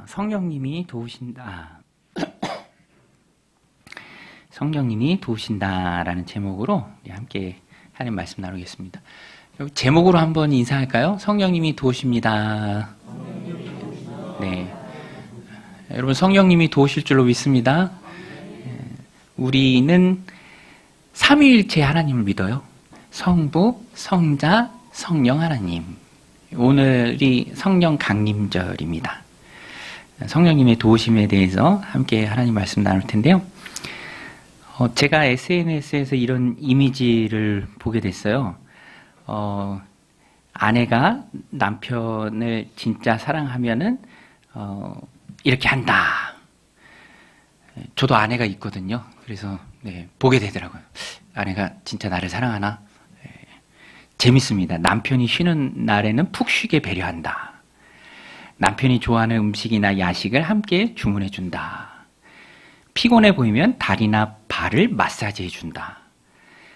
성령님이 도우신다. 성령님이 도우신다라는 제목으로 함께 하나님 말씀 나누겠습니다. 제목으로 한번 인사할까요? 성령님이 도우십니다. 네, 여러분 성령님이 도우실 줄로 믿습니다. 우리는 삼위일체 하나님을 믿어요. 성부, 성자, 성령 하나님. 오늘이 성령 강림절입니다. 성령님의 도우심에 대해서 함께 하나님 말씀 나눌 텐데요. 제가 SNS에서 이런 이미지를 보게 됐어요. 아내가 남편을 진짜 사랑하면은 이렇게 한다. 저도 아내가 있거든요. 그래서 보게 되더라고요. 아내가 진짜 나를 사랑하나? 재밌습니다. 남편이 쉬는 날에는 푹 쉬게 배려한다. 남편이 좋아하는 음식이나 야식을 함께 주문해준다. 피곤해 보이면 다리나 발을 마사지해준다.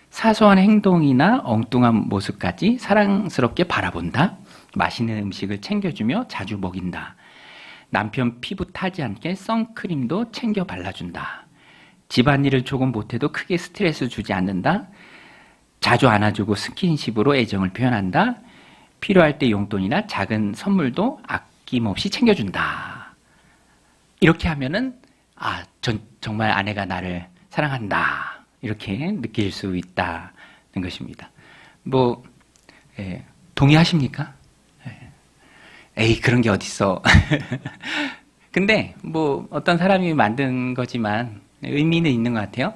사소한 행동이나 엉뚱한 모습까지 사랑스럽게 바라본다. 맛있는 음식을 챙겨주며 자주 먹인다. 남편 피부 타지 않게 선크림도 챙겨 발라준다. 집안일을 조금 못해도 크게 스트레스 주지 않는다. 자주 안아주고 스킨십으로 애정을 표현한다. 필요할 때 용돈이나 작은 선물도 아낌없이 챙겨준다. 이렇게 하면은 정말 아내가 나를 사랑한다. 이렇게 느낄 수 있다는 것입니다. 동의하십니까? 에이, 그런 게 어딨어. 근데 어떤 사람이 만든 거지만 의미는 있는 것 같아요.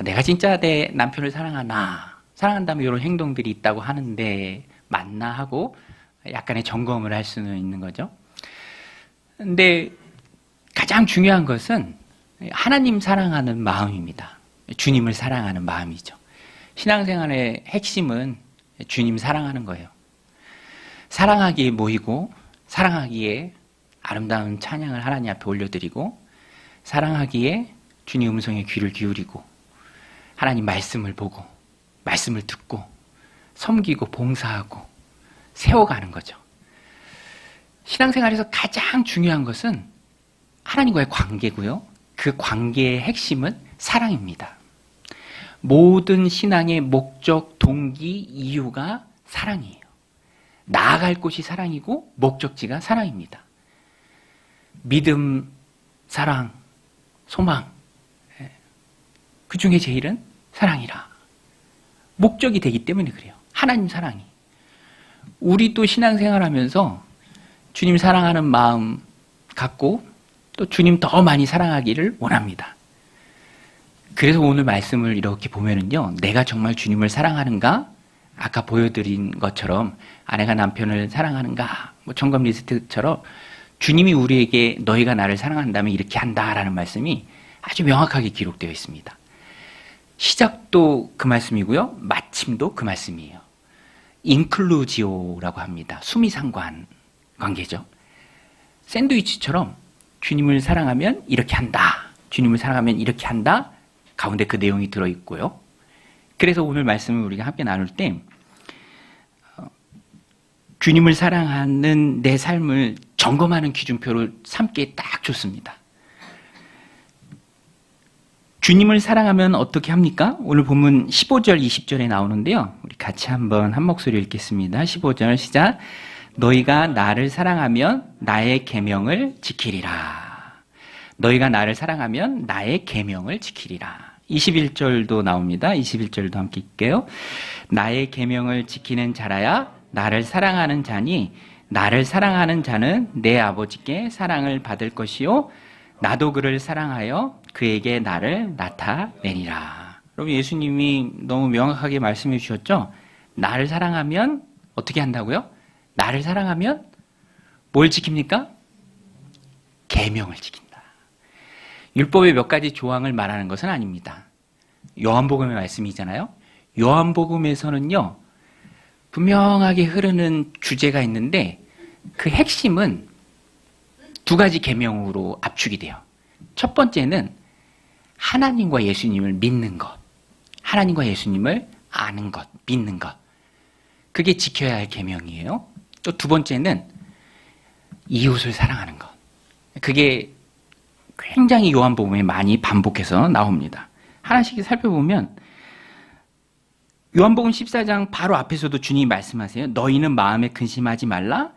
내가 진짜 내 남편을 사랑한다면 이런 행동들이 있다고 하는데 맞나 하고 약간의 점검을 할 수는 있는 거죠. 근데 가장 중요한 것은 하나님 사랑하는 마음입니다. 주님을 사랑하는 마음이죠. 신앙생활의 핵심은 주님 사랑하는 거예요. 사랑하기에 모이고, 사랑하기에 아름다운 찬양을 하나님 앞에 올려드리고, 사랑하기에 주님 음성에 귀를 기울이고, 하나님 말씀을 보고, 말씀을 듣고, 섬기고, 봉사하고, 세워가는 거죠. 신앙생활에서 가장 중요한 것은 하나님과의 관계고요. 그 관계의 핵심은 사랑입니다. 모든 신앙의 목적, 동기, 이유가 사랑이에요. 나아갈 곳이 사랑이고 목적지가 사랑입니다. 믿음, 사랑, 소망, 그 중에 제일은 사랑이라. 목적이 되기 때문에 그래요. 하나님 사랑이. 우리도 신앙생활하면서 주님 사랑하는 마음 갖고 또 주님 더 많이 사랑하기를 원합니다. 그래서 오늘 말씀을 이렇게 보면은요, 내가 정말 주님을 사랑하는가? 아까 보여드린 것처럼 아내가 남편을 사랑하는가? 점검 리스트처럼 주님이 우리에게 너희가 나를 사랑한다면 이렇게 한다라는 말씀이 아주 명확하게 기록되어 있습니다. 시작도 그 말씀이고요, 마침도 그 말씀이에요. 인클루지오라고 합니다. 수미상관 관계죠. 샌드위치처럼 주님을 사랑하면 이렇게 한다. 주님을 사랑하면 이렇게 한다. 가운데 그 내용이 들어있고요. 그래서 오늘 말씀을 우리가 함께 나눌 때 주님을 사랑하는 내 삶을 점검하는 기준표를 삼기에 딱 좋습니다. 주님을 사랑하면 어떻게 합니까? 오늘 본문 15절, 20절에 나오는데요. 우리 같이 한번 한 목소리 읽겠습니다. 15절 시작. 너희가 나를 사랑하면 나의 계명을 지키리라. 너희가 나를 사랑하면 나의 계명을 지키리라. 21절도 나옵니다. 21절도 함께 읽게요. 나의 계명을 지키는 자라야 나를 사랑하는 자니 나를 사랑하는 자는 내 아버지께 사랑을 받을 것이요 나도 그를 사랑하여 그에게 나를 나타내리라. 여러분, 예수님이 너무 명확하게 말씀해 주셨죠? 나를 사랑하면 어떻게 한다고요? 나를 사랑하면 뭘 지킵니까? 계명을 지킨다. 율법의 몇 가지 조항을 말하는 것은 아닙니다. 요한복음의 말씀이잖아요. 요한복음에서는요, 분명하게 흐르는 주제가 있는데 그 핵심은 두 가지 계명으로 압축이 돼요. 첫 번째는 하나님과 예수님을 믿는 것, 하나님과 예수님을 아는 것, 믿는 것. 그게 지켜야 할 계명이에요. 또 두 번째는 이웃을 사랑하는 것. 그게 굉장히 요한복음에 많이 반복해서 나옵니다. 하나씩 살펴보면 요한복음 14장 바로 앞에서도 주님이 말씀하세요. 너희는 마음에 근심하지 말라.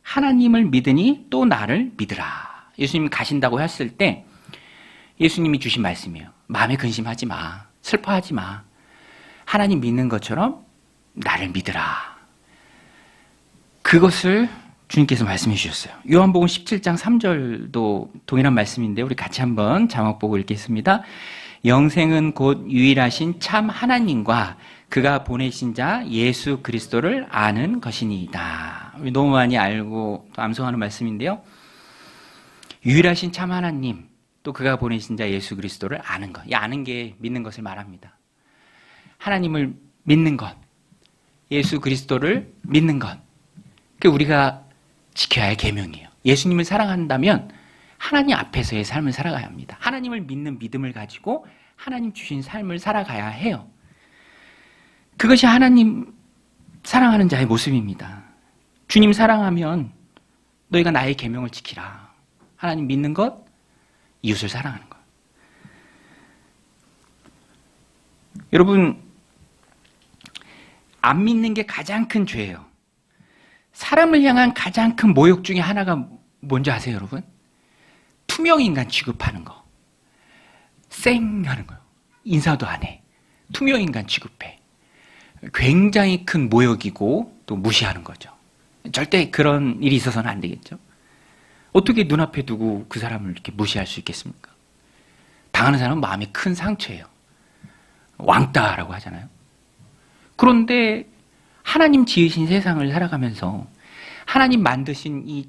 하나님을 믿으니 또 나를 믿으라. 예수님이 가신다고 했을 때 예수님이 주신 말씀이에요. 마음에 근심하지 마. 슬퍼하지 마. 하나님 믿는 것처럼 나를 믿으라. 그것을 주님께서 말씀해 주셨어요. 요한복음 17장 3절도 동일한 말씀인데 우리 같이 한번 자막 보고 읽겠습니다. 영생은 곧 유일하신 참 하나님과 그가 보내신 자 예수 그리스도를 아는 것이니이다. 우리 너무 많이 알고 또 암송하는 말씀인데요. 유일하신 참 하나님 또 그가 보내신 자 예수 그리스도를 아는 것. 이 아는 게 믿는 것을 말합니다. 하나님을 믿는 것, 예수 그리스도를 믿는 것. 그게 우리가 지켜야 할 계명이에요. 예수님을 사랑한다면 하나님 앞에서의 삶을 살아가야 합니다. 하나님을 믿는 믿음을 가지고 하나님 주신 삶을 살아가야 해요. 그것이 하나님 사랑하는 자의 모습입니다. 주님 사랑하면 너희가 나의 계명을 지키라. 하나님 믿는 것, 이웃을 사랑하는 것. 여러분, 안 믿는 게 가장 큰 죄예요. 사람을 향한 가장 큰 모욕 중에 하나가 뭔지 아세요, 여러분? 투명인간 취급하는 거. 쌩하는 거요. 인사도 안 해. 투명인간 취급해. 굉장히 큰 모욕이고 또 무시하는 거죠. 절대 그런 일이 있어서는 안 되겠죠. 어떻게 눈앞에 두고 그 사람을 이렇게 무시할 수 있겠습니까? 당하는 사람은 마음에 큰 상처예요. 왕따라고 하잖아요. 그런데 하나님 지으신 세상을 살아가면서 하나님 만드신 이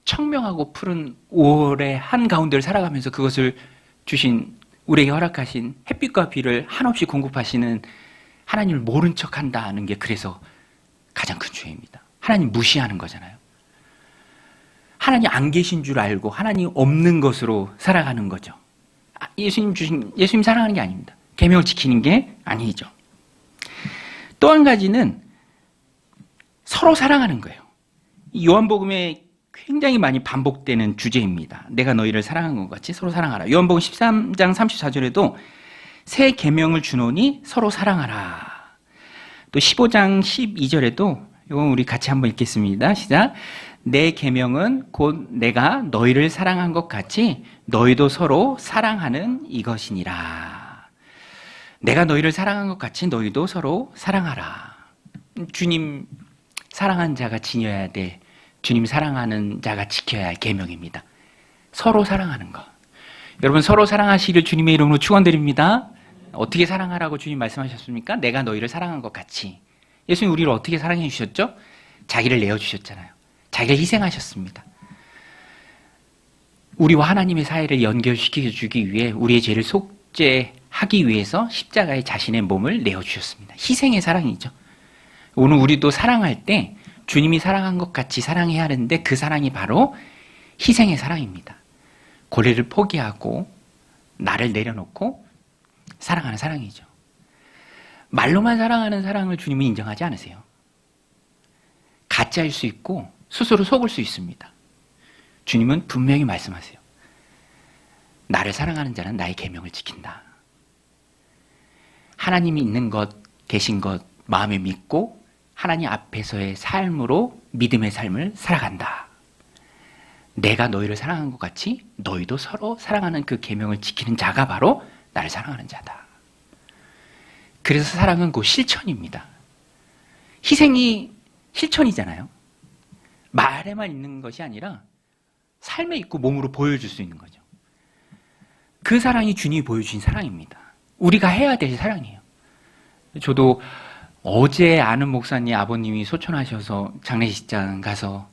청명하고 푸른 5월의 한가운데를 살아가면서 그것을 주신 우리에게 허락하신 햇빛과 비를 한없이 공급하시는 하나님을 모른 척한다는 게 그래서 가장 큰 죄입니다. 하나님 무시하는 거잖아요. 하나님 안 계신 줄 알고 하나님 없는 것으로 살아가는 거죠. 예수님 사랑하는 게 아닙니다. 계명을 지키는 게 아니죠. 또 한 가지는 서로 사랑하는 거예요. 이 요한복음에 굉장히 많이 반복되는 주제입니다. 내가 너희를 사랑한 것 같이 서로 사랑하라. 요한복음 13장 34절에도 새 계명을 주노니 서로 사랑하라. 또 15장 12절에도 이건 우리 같이 한번 읽겠습니다. 시작. 내 계명은 곧 내가 너희를 사랑한 것 같이 너희도 서로 사랑하는 이것이니라. 내가 너희를 사랑한 것 같이 너희도 서로 사랑하라. 주님 사랑한 자가 지녀야 돼. 주님 사랑하는 자가 지켜야 할 계명입니다. 서로 사랑하는 것. 여러분 서로 사랑하시길 주님의 이름으로 축원드립니다. 어떻게 사랑하라고 주님 말씀하셨습니까? 내가 너희를 사랑한 것 같이. 예수님 우리를 어떻게 사랑해 주셨죠? 자기를 내어주셨잖아요. 자기를 희생하셨습니다. 우리와 하나님의 사이를 연결시켜주기 위해 우리의 죄를 속죄하기 위해서 십자가에 자신의 몸을 내어주셨습니다. 희생의 사랑이죠. 오늘 우리도 사랑할 때 주님이 사랑한 것 같이 사랑해야 하는데 그 사랑이 바로 희생의 사랑입니다. 고래를 포기하고 나를 내려놓고 사랑하는 사랑이죠. 말로만 사랑하는 사랑을 주님은 인정하지 않으세요. 가짜일 수 있고 스스로 속을 수 있습니다. 주님은 분명히 말씀하세요. 나를 사랑하는 자는 나의 계명을 지킨다. 하나님이 있는 것, 계신 것 마음에 믿고 하나님 앞에서의 삶으로 믿음의 삶을 살아간다. 내가 너희를 사랑한 것 같이 너희도 서로 사랑하는 그 계명을 지키는 자가 바로 나를 사랑하는 자다. 그래서 사랑은 곧 실천입니다. 희생이 실천이잖아요. 말에만 있는 것이 아니라 삶에 있고 몸으로 보여줄 수 있는 거죠. 그 사랑이 주님이 보여주신 사랑입니다. 우리가 해야 될 사랑이에요. 저도 어제 아는 목사님 아버님이 소천하셔서 장례식장 가서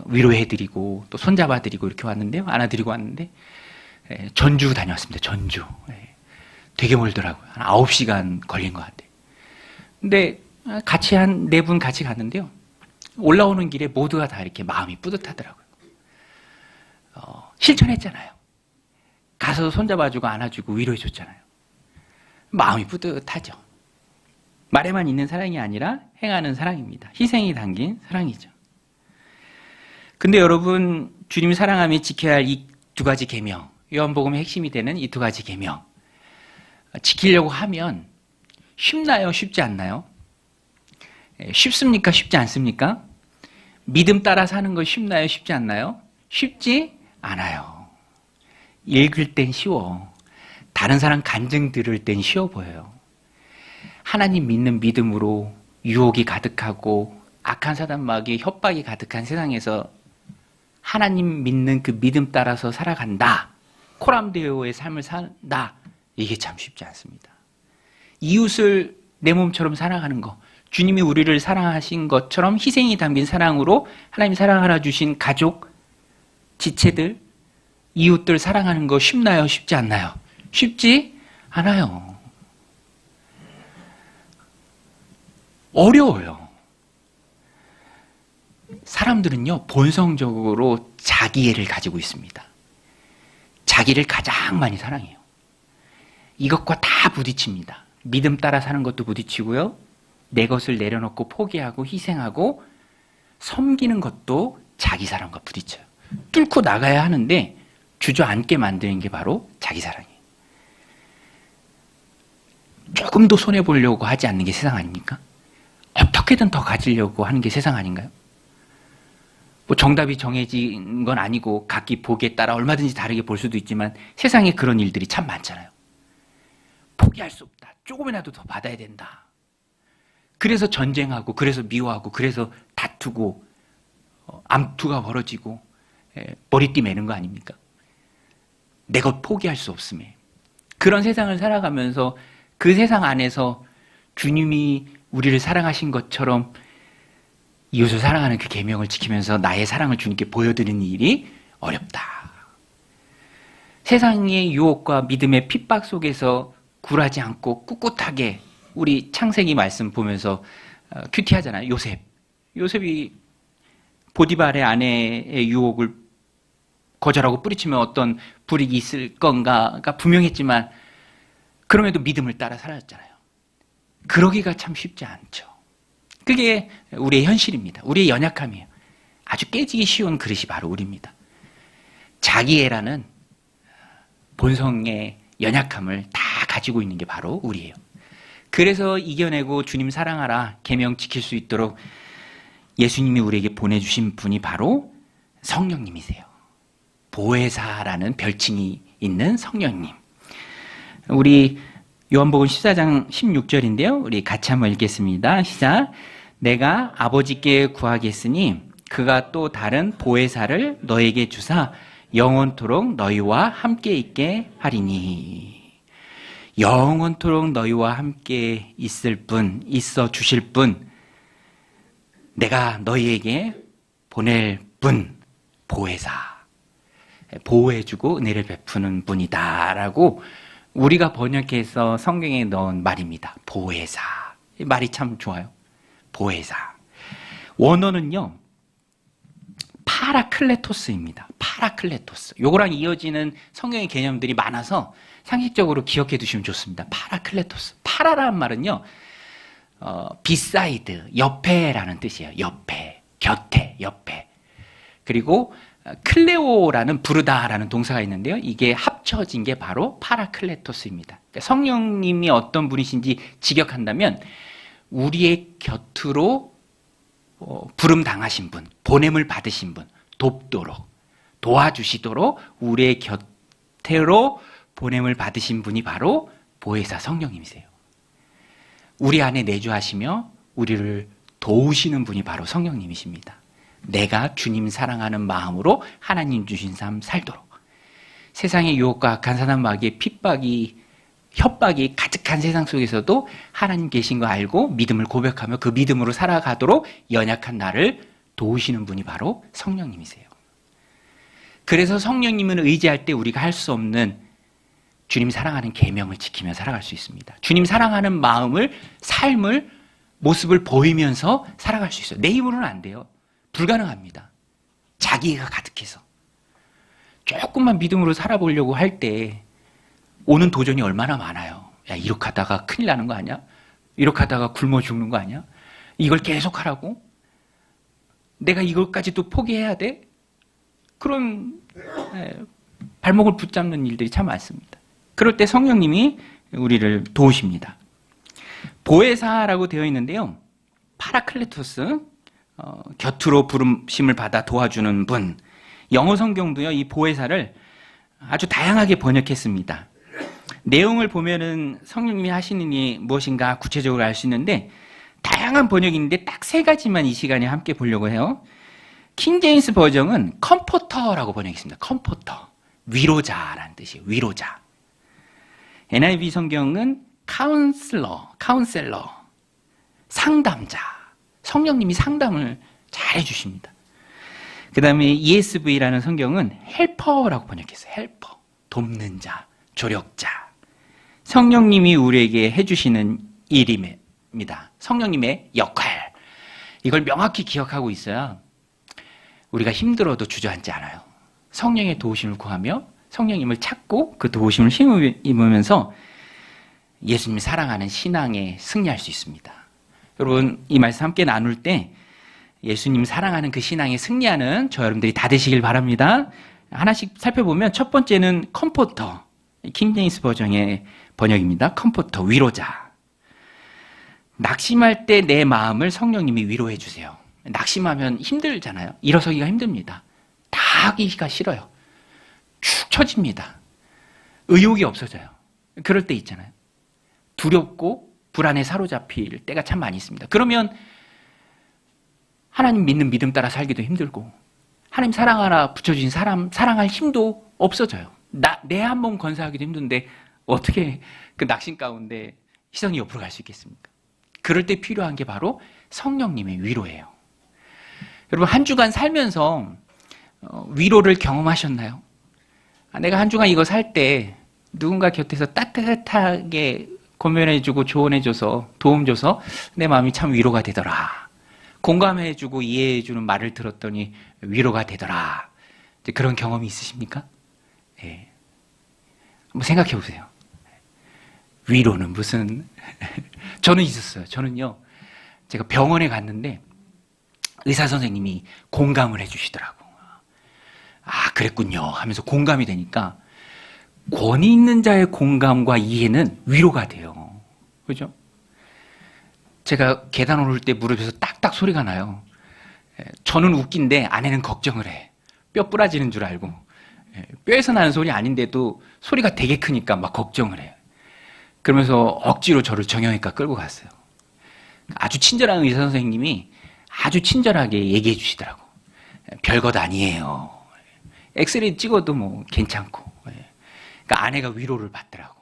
위로해드리고 또 손잡아드리고 이렇게 왔는데요. 안아드리고 왔는데 전주 다녀왔습니다. 전주. 되게 멀더라고요. 한 9시간 걸린 것 같아요. 근데 같이 한 4분 같이 갔는데요. 올라오는 길에 모두가 다 이렇게 마음이 뿌듯하더라고요. 실천했잖아요. 가서 손잡아주고 안아주고 위로해줬잖아요. 마음이 뿌듯하죠. 말에만 있는 사랑이 아니라 행하는 사랑입니다. 희생이 담긴 사랑이죠. 근데 여러분, 주님 사랑하며 지켜야 할 이 두 가지 계명, 요한복음의 핵심이 되는 이 두 가지 계명 지키려고 하면 쉽나요? 쉽지 않나요? 쉽습니까? 쉽지 않습니까? 믿음 따라 사는 거 쉽나요? 쉽지 않나요? 쉽지 않아요. 읽을 땐 쉬워. 다른 사람 간증 들을 땐 쉬워 보여요. 하나님 믿는 믿음으로 유혹이 가득하고 악한 사단 마귀의 협박이 가득한 세상에서 하나님 믿는 그 믿음 따라서 살아간다. 코람데오의 삶을 산다. 이게 참 쉽지 않습니다. 이웃을 내 몸처럼 사랑하는 거, 주님이 우리를 사랑하신 것처럼 희생이 담긴 사랑으로 하나님 사랑하라 주신 가족, 지체들, 이웃들 사랑하는 거 쉽나요? 쉽지 않나요? 쉽지 않아요. 어려워요. 사람들은요, 본성적으로 자기애를 가지고 있습니다. 자기를 가장 많이 사랑해요. 이것과 다 부딪힙니다. 믿음 따라 사는 것도 부딪히고요. 내 것을 내려놓고 포기하고 희생하고 섬기는 것도 자기 사랑과 부딪혀요. 뚫고 나가야 하는데 주저앉게 만드는 게 바로 자기 사랑이에요. 조금도 손해보려고 하지 않는 게 세상 아닙니까? 어떻게든 더 가지려고 하는 게 세상 아닌가요? 뭐 정답이 정해진 건 아니고 각기 보기에 따라 얼마든지 다르게 볼 수도 있지만 세상에 그런 일들이 참 많잖아요. 포기할 수 없다. 조금이라도 더 받아야 된다. 그래서 전쟁하고 그래서 미워하고 그래서 다투고 암투가 벌어지고 머리띠 매는 거 아닙니까? 내 것 포기할 수 없음에 그런 세상을 살아가면서 그 세상 안에서 주님이 우리를 사랑하신 것처럼 이웃을 사랑하는 그 계명을 지키면서 나의 사랑을 주님께 보여드리는 일이 어렵다. 세상의 유혹과 믿음의 핍박 속에서 굴하지 않고 꿋꿋하게 우리 창세기 말씀 보면서 큐티하잖아요. 요셉이 보디발의 아내의 유혹을 거절하고 뿌리치면 어떤 불이익이 있을 건가가 분명했지만 그럼에도 믿음을 따라 살았잖아요. 그러기가 참 쉽지 않죠. 그게 우리의 현실입니다. 우리의 연약함이에요. 아주 깨지기 쉬운 그릇이 바로 우리입니다. 자기애라는 본성의 연약함을 다 가지고 있는 게 바로 우리예요. 그래서 이겨내고 주님 사랑하라 계명 지킬 수 있도록 예수님이 우리에게 보내주신 분이 바로 성령님이세요. 보혜사라는 별칭이 있는 성령님. 우리 요한복음 14장 16절인데요. 우리 같이 한번 읽겠습니다. 시작. 내가 아버지께 구하겠으니 그가 또 다른 보혜사를 너에게 주사 영원토록 너희와 함께 있게 하리니. 영원토록 너희와 함께 있을 분, 있어 주실 분, 내가 너희에게 보낼 분, 보혜사. 보호해주고 은혜를 베푸는 분이다라고 우리가 번역해서 성경에 넣은 말입니다. 보혜사. 이 말이 참 좋아요. 보혜사. 원어는요, 파라클레토스입니다. 파라클레토스. 요거랑 이어지는 성경의 개념들이 많아서 상식적으로 기억해 두시면 좋습니다. 파라클레토스. 파라라는 말은요, 비사이드, 옆에라는 뜻이에요. 옆에, 곁에, 옆에. 그리고 클레오라는 부르다라는 동사가 있는데요. 이게 합쳐진 게 바로 파라클레토스입니다. 그러니까 성령님이 어떤 분이신지 직역한다면 우리의 곁으로 부름 당하신 분, 보냄을 받으신 분, 돕도록, 도와주시도록 우리의 곁으로 보냄을 받으신 분이 바로 보혜사 성령님이세요. 우리 안에 내주하시며 우리를 도우시는 분이 바로 성령님이십니다. 내가 주님 사랑하는 마음으로 하나님 주신 삶 살도록. 세상의 유혹과 악한 사단 마귀의 협박이 가득한 세상 속에서도 하나님 계신 거 알고 믿음을 고백하며 그 믿음으로 살아가도록 연약한 나를 도우시는 분이 바로 성령님이세요. 그래서 성령님은 의지할 때 우리가 할 수 없는 주님 사랑하는 계명을 지키며 살아갈 수 있습니다. 주님 사랑하는 마음을, 삶을, 모습을 보이면서 살아갈 수 있어요. 내 힘으로는 안 돼요. 불가능합니다. 자기애가 가득해서. 조금만 믿음으로 살아보려고 할 때 오는 도전이 얼마나 많아요. 야, 이렇게 하다가 큰일 나는 거 아니야? 이렇게 하다가 굶어 죽는 거 아니야? 이걸 계속 하라고? 내가 이것까지도 포기해야 돼? 그런 발목을 붙잡는 일들이 참 많습니다. 그럴 때 성령님이 우리를 도우십니다. 보혜사라고 되어 있는데요. 파라클레토스, 곁으로 부르심을 받아 도와주는 분. 영어 성경도요, 이 보혜사를 아주 다양하게 번역했습니다. 내용을 보면은 성령님이 하시는 일이 무엇인가 구체적으로 알 수 있는데 다양한 번역인데 딱 세 가지만 이 시간에 함께 보려고 해요. 킹 제임스 버전은 컴포터라고 번역했습니다. 컴포터, 위로자라는 뜻이에요. 위로자. NIV 성경은 카운셀러, 상담자. 성령님이 상담을 잘 해주십니다. 그 다음에 ESV라는 성경은 헬퍼라고 번역했어요. 헬퍼, 돕는 자, 조력자. 성령님이 우리에게 해주시는 일입니다. 성령님의 역할. 이걸 명확히 기억하고 있어야 우리가 힘들어도 주저앉지 않아요. 성령의 도우심을 구하며 성령님을 찾고 그 도우심을 힘입으면서 예수님을 사랑하는 신앙에 승리할 수 있습니다. 여러분, 이 말씀 함께 나눌 때 예수님 사랑하는 그 신앙에 승리하는 저 여러분들이 다 되시길 바랍니다. 하나씩 살펴보면 첫 번째는 컴포터, 킹 제임스 버전의 번역입니다. 컴포터, 위로자. 낙심할 때 내 마음을 성령님이 위로해 주세요. 낙심하면 힘들잖아요. 일어서기가 힘듭니다. 다 하기가 싫어요. 축 처집니다. 의욕이 없어져요. 그럴 때 있잖아요. 두렵고 불안에 사로잡힐 때가 참 많이 있습니다. 그러면 하나님 믿는 믿음 따라 살기도 힘들고 하나님 사랑하라 붙여주신 사랑할 힘도 없어져요. 내 한 몸 건사하기도 힘든데 어떻게 그 낙심 가운데 시선이 옆으로 갈 수 있겠습니까? 그럴 때 필요한 게 바로 성령님의 위로예요. 여러분, 한 주간 살면서 위로를 경험하셨나요? 내가 한 주간 이거 살 때 누군가 곁에서 따뜻하게 고면해주고 조언해줘서 도움줘서 내 마음이 참 위로가 되더라. 공감해주고 이해해주는 말을 들었더니 위로가 되더라. 그런 경험이 있으십니까? 네. 한번 생각해 보세요. 위로는 무슨 저는 있었어요. 저는요, 제가 병원에 갔는데 의사 선생님이 공감을 해주시더라고. 아, 그랬군요 하면서 공감이 되니까 권위 있는 자의 공감과 이해는 위로가 돼요. 그죠? 제가 계단 오를 때 무릎에서 딱딱 소리가 나요. 저는 웃긴데 아내는 걱정을 해. 뼈 부러지는 줄 알고. 뼈에서 나는 소리 아닌데도 소리가 되게 크니까 막 걱정을 해요. 그러면서 억지로 저를 정형외과 끌고 갔어요. 아주 친절한 의사 선생님이 아주 친절하게 얘기해 주시더라고. 별것 아니에요. 엑스레이 찍어도 뭐 괜찮고. 그러니까 아내가 위로를 받더라고.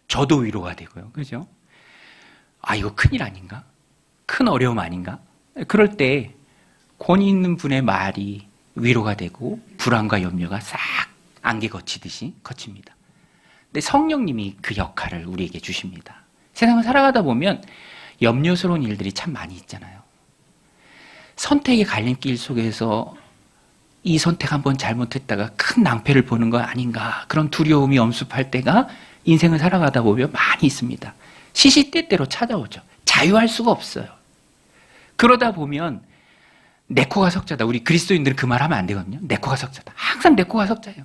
저도 위로가 되고요. 그죠? 아, 이거 큰일 아닌가? 큰 어려움 아닌가? 그럴 때 권위 있는 분의 말이 위로가 되고 불안과 염려가 싹 안개 거치듯이 거칩니다. 근데 성령님이 그 역할을 우리에게 주십니다. 세상을 살아가다 보면 염려스러운 일들이 참 많이 있잖아요. 선택의 갈림길 속에서 이 선택 한번 잘못했다가 큰 낭패를 보는 거 아닌가, 그런 두려움이 엄습할 때가 인생을 살아가다 보면 많이 있습니다. 시시때때로 찾아오죠. 자유할 수가 없어요. 그러다 보면 내 코가 석자다. 우리 그리스도인들은 그 말 하면 안 되거든요. 내 코가 석자다. 항상 내 코가 석자예요.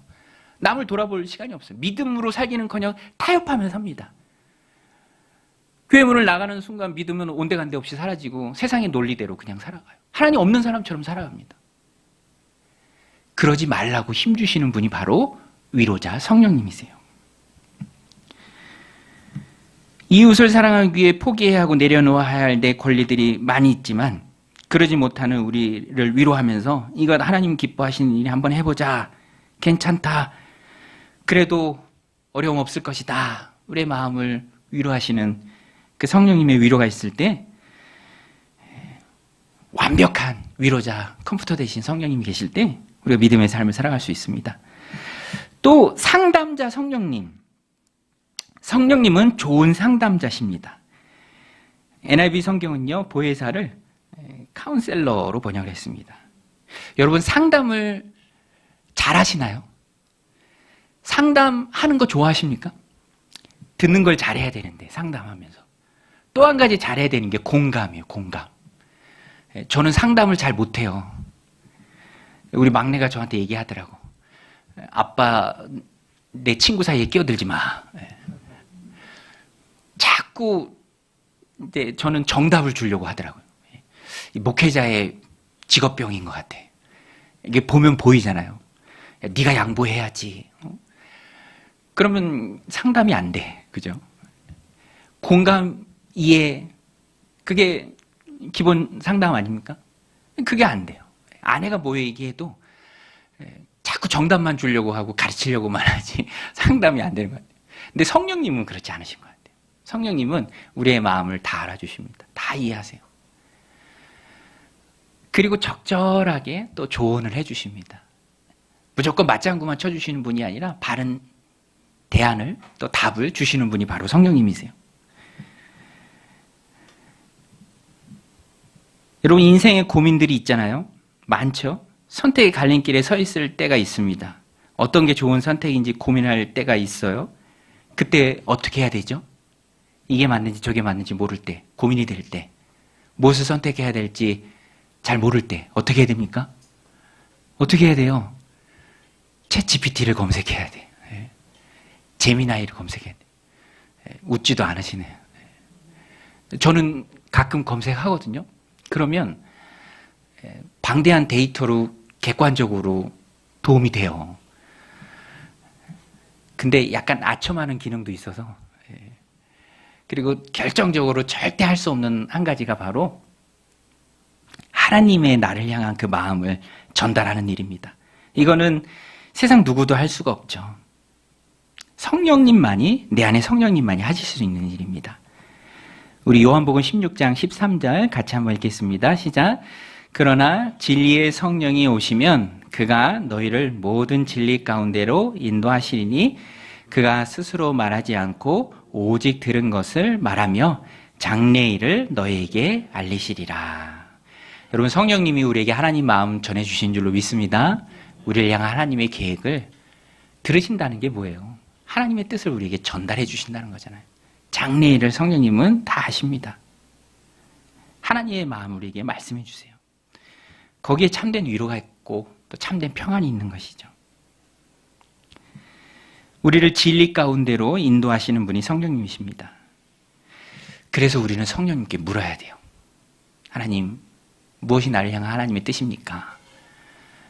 남을 돌아볼 시간이 없어요. 믿음으로 살기는커녕 타협하며 삽니다. 교회 문을 나가는 순간 믿음은 온데간데 없이 사라지고 세상의 논리대로 그냥 살아가요. 하나님 없는 사람처럼 살아갑니다. 그러지 말라고 힘주시는 분이 바로 위로자 성령님이세요. 이웃을 사랑하기 위해 포기해야 하고 내려놓아야 할 내 권리들이 많이 있지만 그러지 못하는 우리를 위로하면서 이것 하나님 기뻐하시는 일이 한번 해보자. 괜찮다. 그래도 어려움 없을 것이다. 우리의 마음을 위로하시는 그 성령님의 위로가 있을 때 완벽한 위로자, 컴퓨터 대신 성령님이 계실 때 우리가 믿음의 삶을 살아갈 수 있습니다. 또 상담자 성령님. 성령님은 좋은 상담자십니다. NIV 성경은요, 보혜사를 카운셀러로 번역을 했습니다. 여러분, 상담을 잘 하시나요? 상담하는 거 좋아하십니까? 듣는 걸 잘해야 되는데, 상담하면서. 또 한 가지 잘해야 되는 게 공감이에요, 공감. 저는 상담을 잘 못해요. 우리 막내가 저한테 얘기하더라고. 아빠 내 친구 사이에 끼어들지 마. 자꾸 이제 저는 정답을 주려고 하더라고요. 이 목회자의 직업병인 것 같아. 이게 보면 보이잖아요. 야, 네가 양보해야지. 그러면 상담이 안 돼. 그죠? 공감, 이해, 그게 기본 상담 아닙니까? 그게 안 돼요. 아내가 뭐 얘기해도 자꾸 정답만 주려고 하고 가르치려고만 하지 상담이 안 되는 것 같아요. 근데 성령님은 그렇지 않으신 것 같아요. 성령님은 우리의 마음을 다 알아주십니다. 다 이해하세요. 그리고 적절하게 또 조언을 해주십니다. 무조건 맞장구만 쳐주시는 분이 아니라 바른 대안을 또 답을 주시는 분이 바로 성령님이세요. 여러분, 인생에 고민들이 있잖아요. 많죠? 선택의 갈림길에 서 있을 때가 있습니다. 어떤 게 좋은 선택인지 고민할 때가 있어요. 그때 어떻게 해야 되죠? 이게 맞는지 저게 맞는지 모를 때, 고민이 될 때, 무엇을 선택해야 될지 잘 모를 때 어떻게 해야 됩니까? 어떻게 해야 돼요? 챗 GPT를 검색해야 돼. 제미나이를 검색해야 돼. 웃지도 않으시네요. 저는 가끔 검색하거든요. 그러면 방대한 데이터로 객관적으로 도움이 돼요. 근데 약간 아첨하는 기능도 있어서, 그리고 결정적으로 절대 할 수 없는 한 가지가 바로 하나님의 나를 향한 그 마음을 전달하는 일입니다. 이거는 세상 누구도 할 수가 없죠. 성령님만이, 내 안에 성령님만이 하실 수 있는 일입니다. 우리 요한복음 16장 13절 같이 한번 읽겠습니다. 시작. 그러나 진리의 성령이 오시면 그가 너희를 모든 진리 가운데로 인도하시리니 그가 스스로 말하지 않고 오직 들은 것을 말하며 장래일을 너희에게 알리시리라. 여러분, 성령님이 우리에게 하나님 마음 전해주신 줄로 믿습니다. 우리를 향한 하나님의 계획을 들으신다는 게 뭐예요? 하나님의 뜻을 우리에게 전달해 주신다는 거잖아요. 장래일을 성령님은 다 아십니다. 하나님의 마음을 우리에게 말씀해 주세요. 거기에 참된 위로가 있고 또 참된 평안이 있는 것이죠. 우리를 진리 가운데로 인도하시는 분이 성령님이십니다. 그래서 우리는 성령님께 물어야 돼요. 하나님, 무엇이 나를 향한 하나님의 뜻입니까?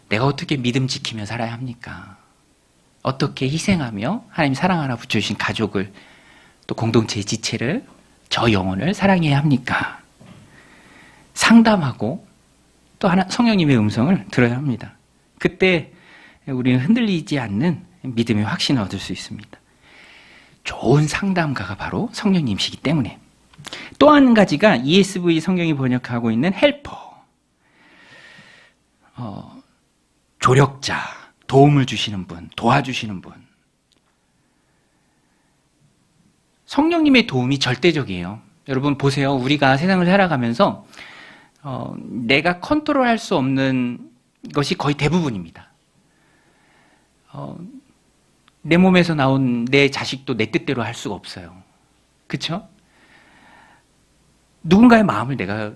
내가 어떻게 믿음 지키며 살아야 합니까? 어떻게 희생하며 하나님 사랑 하나 붙여주신 가족을, 또 공동체의 지체를, 저 영혼을 사랑해야 합니까? 상담하고 또 성령님의 음성을 들어야 합니다. 그때 우리는 흔들리지 않는 믿음의 확신을 얻을 수 있습니다. 좋은 상담가가 바로 성령님이시기 때문에. 또 한 가지가 ESV 성경이 번역하고 있는 헬퍼, 조력자, 도움을 주시는 분, 도와주시는 분. 성령님의 도움이 절대적이에요. 여러분 보세요. 우리가 세상을 살아가면서 내가 컨트롤할 수 없는 것이 거의 대부분입니다. 내 몸에서 나온 내 자식도 내 뜻대로 할 수가 없어요. 그렇죠? 누군가의 마음을 내가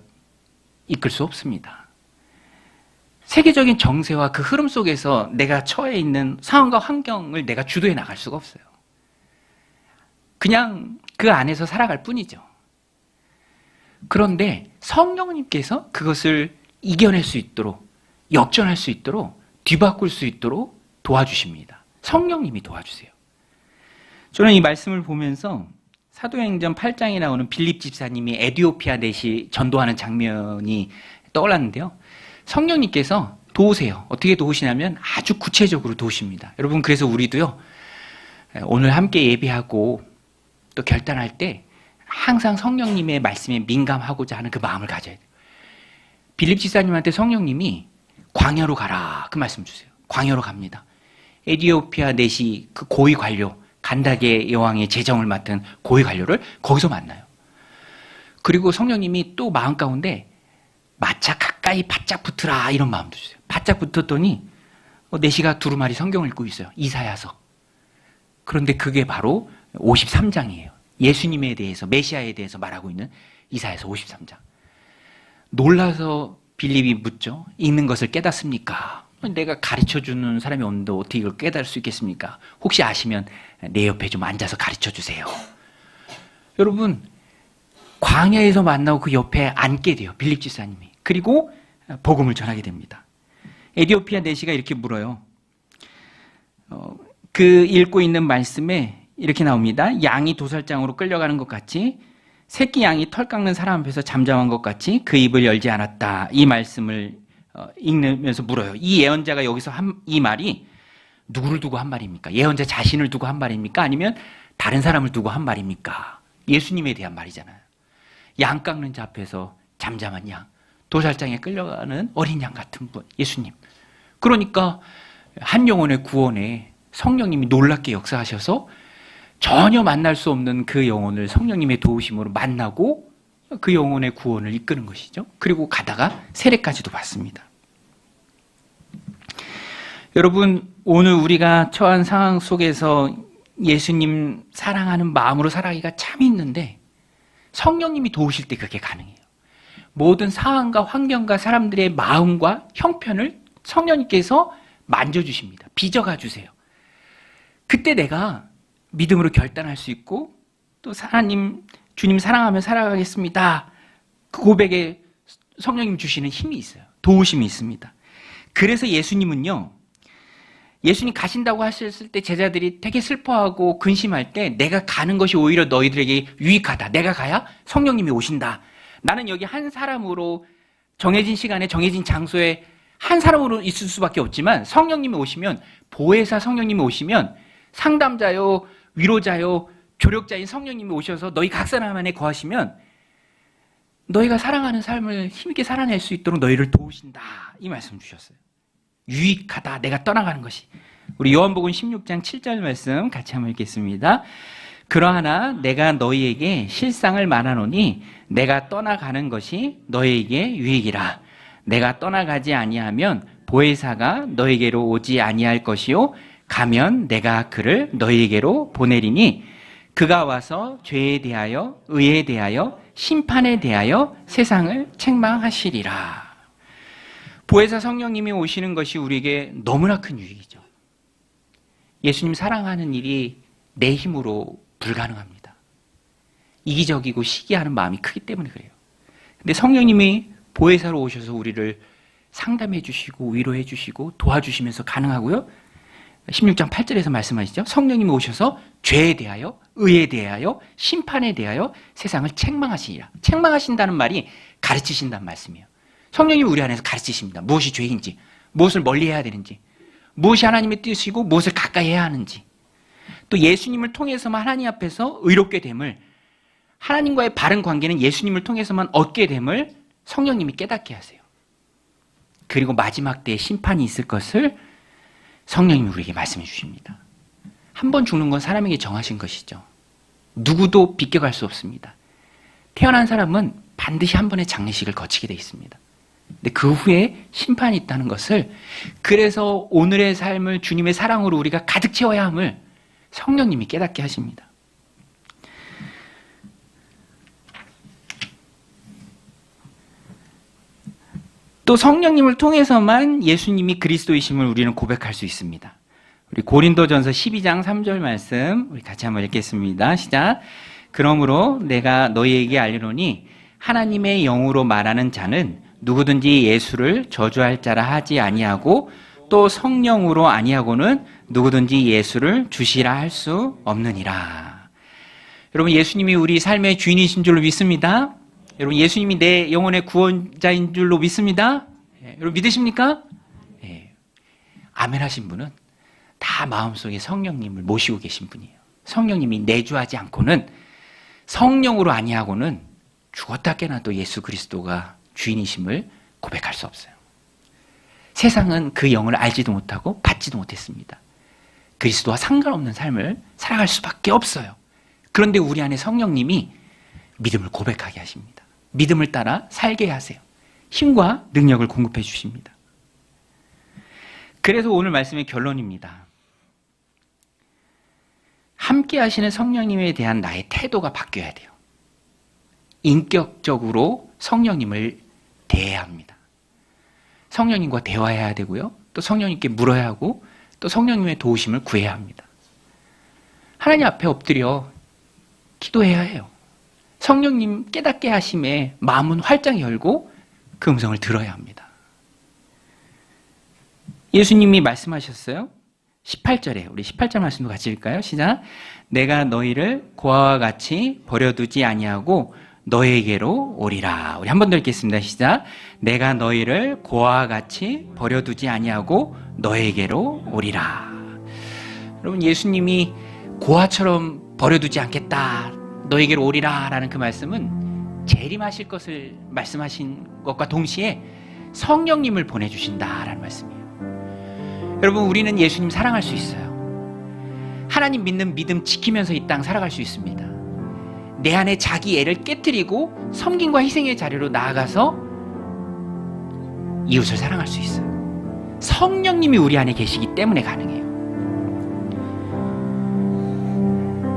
이끌 수 없습니다. 세계적인 정세와 그 흐름 속에서 내가 처해 있는 상황과 환경을 내가 주도해 나갈 수가 없어요. 그냥 그 안에서 살아갈 뿐이죠. 그런데 성령님께서 그것을 이겨낼 수 있도록, 역전할 수 있도록, 뒤바꿀 수 있도록 도와주십니다. 성령님이 도와주세요. 저는 이 말씀을 보면서 사도행전 8장에 나오는 빌립 집사님이 에티오피아 내시 전도하는 장면이 떠올랐는데요. 성령님께서 도우세요. 어떻게 도우시냐면 아주 구체적으로 도우십니다. 여러분, 그래서 우리도요, 오늘 함께 예배하고 또 결단할 때 항상 성령님의 말씀에 민감하고자 하는 그 마음을 가져야 돼요. 빌립 집사님한테 성령님이 광야로 가라, 그 말씀 주세요. 광야로 갑니다. 에티오피아 내시 그 고위 관료, 간다게 여왕의 재정을 맡은 고위 관료를 거기서 만나요. 그리고 성령님이 또 마음 가운데 마차 가까이 바짝 붙으라, 이런 마음도 주세요. 바짝 붙었더니 내시가 두루마리 성경을 읽고 있어요. 이사야서. 그런데 그게 바로 53장이에요. 예수님에 대해서, 메시아에 대해서 말하고 있는 이사야서 53장. 놀라서 빌립이 묻죠. 읽는 것을 깨닫습니까? 내가 가르쳐주는 사람이 오는데 어떻게 이걸 깨달을 수 있겠습니까? 혹시 아시면 내 옆에 좀 앉아서 가르쳐주세요. 여러분, 광야에서 만나고 그 옆에 앉게 돼요. 빌립 집사님이. 그리고 복음을 전하게 됩니다. 에디오피아 내시가 이렇게 물어요. 그 읽고 있는 말씀에 이렇게 나옵니다. 양이 도살장으로 끌려가는 것 같이 새끼 양이 털 깎는 사람 앞에서 잠잠한 것 같이 그 입을 열지 않았다. 이 말씀을 읽으면서 물어요. 이 예언자가 여기서 이 말이 누구를 두고 한 말입니까? 예언자 자신을 두고 한 말입니까? 아니면 다른 사람을 두고 한 말입니까? 예수님에 대한 말이잖아요. 양 깎는 자 앞에서 잠잠한 양, 도살장에 끌려가는 어린 양 같은 분, 예수님. 그러니까 한 영혼의 구원에 성령님이 놀랍게 역사하셔서 전혀 만날 수 없는 그 영혼을 성령님의 도우심으로 만나고 그 영혼의 구원을 이끄는 것이죠. 그리고 가다가 세례까지도 받습니다. 여러분, 오늘 우리가 처한 상황 속에서 예수님 사랑하는 마음으로 살아가기가 참 힘든데 성령님이 도우실 때 그게 가능해요. 모든 상황과 환경과 사람들의 마음과 형편을 성령님께서 만져주십니다. 빚어가 주세요. 그때 내가 믿음으로 결단할 수 있고 또 하나님, 주님 사랑하며 살아가겠습니다. 그 고백에 성령님 주시는 힘이 있어요. 도우심이 있습니다. 그래서 예수님은요, 예수님 가신다고 하셨을 때 제자들이 되게 슬퍼하고 근심할 때 내가 가는 것이 오히려 너희들에게 유익하다. 내가 가야 성령님이 오신다. 나는 여기 한 사람으로 정해진 시간에 정해진 장소에 한 사람으로 있을 수밖에 없지만 성령님이 오시면, 보혜사 성령님이 오시면 상담자요, 위로자요, 조력자인 성령님이 오셔서 너희 각 사람 안에 거하시면 너희가 사랑하는 삶을 힘있게 살아낼 수 있도록 너희를 도우신다. 이 말씀 주셨어요. 유익하다. 내가 떠나가는 것이. 우리 요한복음 16장 7절 말씀 같이 한번 읽겠습니다. 그러하나 내가 너희에게 실상을 말하노니 내가 떠나가는 것이 너희에게 유익이라. 내가 떠나가지 아니하면 보혜사가 너희에게로 오지 아니할 것이요 가면 내가 그를 너희에게로 보내리니 그가 와서 죄에 대하여 의에 대하여 심판에 대하여 세상을 책망하시리라. 보혜사 성령님이 오시는 것이 우리에게 너무나 큰 유익이죠. 예수님 사랑하는 일이 내 힘으로 불가능합니다. 이기적이고 시기하는 마음이 크기 때문에 그래요. 근데 성령님이 보혜사로 오셔서 우리를 상담해 주시고 위로해 주시고 도와주시면서 가능하고요. 16장 8절에서 말씀하시죠. 성령님이 오셔서 죄에 대하여 의에 대하여 심판에 대하여 세상을 책망하시리라. 책망하신다는 말이 가르치신다는 말씀이에요. 성령님이 우리 안에서 가르치십니다. 무엇이 죄인지, 무엇을 멀리해야 되는지, 무엇이 하나님의 뜻이고 무엇을 가까이 해야 하는지, 또 예수님을 통해서만 하나님 앞에서 의롭게 됨을, 하나님과의 바른 관계는 예수님을 통해서만 얻게 됨을 성령님이 깨닫게 하세요. 그리고 마지막 때에 심판이 있을 것을 성령님이 우리에게 말씀해 주십니다. 한 번 죽는 건 사람에게 정하신 것이죠. 누구도 비껴갈 수 없습니다. 태어난 사람은 반드시 한 번의 장례식을 거치게 돼 있습니다. 근데 그 후에 심판이 있다는 것을, 그래서 오늘의 삶을 주님의 사랑으로 우리가 가득 채워야 함을 성령님이 깨닫게 하십니다. 또 성령님을 통해서만 예수님이 그리스도이심을 우리는 고백할 수 있습니다. 우리 고린도전서 12장 3절 말씀 우리 같이 한번 읽겠습니다. 시작. 그러므로 내가 너희에게 알리노니 하나님의 영으로 말하는 자는 누구든지 예수를 저주할 자라 하지 아니하고 또 성령으로 아니하고는 누구든지 예수를 주시라 할 수 없느니라. 여러분, 예수님이 우리 삶의 주인이신 줄로 믿습니다. 여러분, 예수님이 내 영혼의 구원자인 줄로 믿습니다. 여러분, 믿으십니까? 아멘 하신 분은 다 마음속에 성령님을 모시고 계신 분이에요. 성령님이 내주하지 않고는, 성령으로 아니하고는 죽었다 깨나도 예수 그리스도가 주인이심을 고백할 수 없어요. 세상은 그 영을 알지도 못하고 받지도 못했습니다. 그리스도와 상관없는 삶을 살아갈 수밖에 없어요. 그런데 우리 안에 성령님이 믿음을 고백하게 하십니다. 믿음을 따라 살게 하세요. 힘과 능력을 공급해 주십니다. 그래서 오늘 말씀의 결론입니다. 함께 하시는 성령님에 대한 나의 태도가 바뀌어야 돼요. 인격적으로 성령님을 대해야 합니다. 성령님과 대화해야 되고요. 또 성령님께 물어야 하고 또 성령님의 도우심을 구해야 합니다. 하나님 앞에 엎드려 기도해야 해요. 성령님 깨닫게 하심에 마음은 활짝 열고 그 음성을 들어야 합니다. 예수님이 말씀하셨어요. 18절에 우리 18절 말씀도 같이 읽을까요? 시작. 내가 너희를 고아와 같이 버려두지 아니하고 너에게로 오리라. 우리 한 번 더 읽겠습니다. 시작. 내가 너희를 고아와 같이 버려두지 아니하고 너에게로 오리라. 여러분, 예수님이 고아처럼 버려두지 않겠다, 너에게로 오리라 라는 그 말씀은 재림하실 것을 말씀하신 것과 동시에 성령님을 보내주신다라는 말씀이에요. 여러분, 우리는 예수님 사랑할 수 있어요. 하나님 믿는 믿음 지키면서 이 땅 살아갈 수 있습니다. 내 안에 자기 애를 깨트리고 섬김과 희생의 자리로 나아가서 이웃을 사랑할 수 있어요. 성령님이 우리 안에 계시기 때문에 가능해요.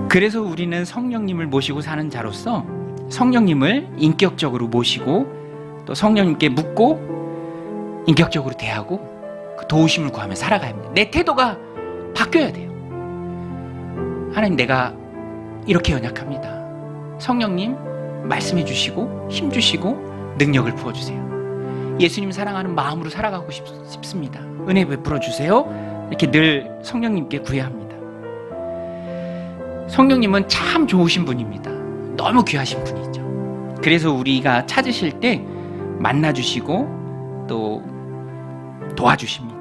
그래서 우리는 성령님을 모시고 사는 자로서 성령님을 인격적으로 모시고 또 성령님께 묻고 인격적으로 대하고 그 도우심을 구하며 살아가야 합니다. 내 태도가 바뀌어야 돼요. 하나님, 내가 이렇게 연약합니다. 성령님 말씀해 주시고 힘 주시고 능력을 부어주세요. 예수님 사랑하는 마음으로 살아가고 싶습니다. 은혜 베풀어 주세요. 이렇게 늘 성령님께 구해야 합니다. 성령님은 참 좋으신 분입니다. 너무 귀하신 분이죠. 그래서 우리가 찾으실 때 만나주시고 또 도와주십니다.